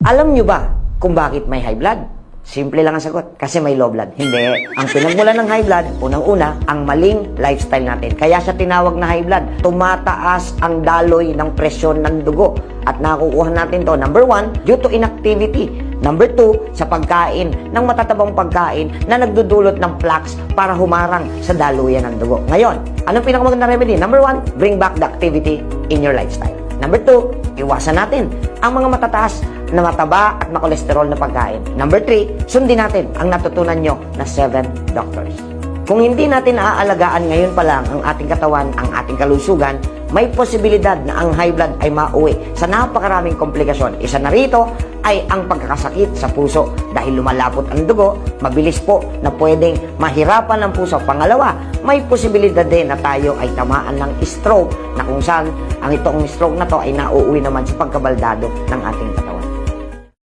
Alam nyo ba kung bakit may high blood? Simple lang ang sagot, kasi may low blood. Hindi. Ang pinagmulan ng high blood, unang-una, ang maling lifestyle natin. Kaya siya tinawag na high blood. Tumataas ang daloy ng presyon ng dugo. At nakukuha natin to, number 1, due to inactivity. Number 2, sa pagkain ng matatabang pagkain na nagdudulot ng plaques para humarang sa daluyan ng dugo. Ngayon, anong pinakamagandang remedy? Number 1, bring back the activity in your lifestyle. Number 2, iwasan natin ang mga matataas na mataba at makolesterol na pagkain. Number 3, sundin natin ang natutunan nyo na 7 doctors. Kung hindi natin naaalagaan ngayon pa lang ang ating katawan, ang ating kalusugan, may posibilidad na ang high blood ay mauwi sa napakaraming komplikasyon. Isa na rito ay ang pagkakasakit sa puso dahil lumalapot ang dugo, mabilis po na pwedeng mahirapan ng puso. Pangalawa, may posibilidad din na tayo ay tamaan ng stroke na kung saan ang itong stroke na to ay nauuwi naman sa pagkabaldado ng ating katawan.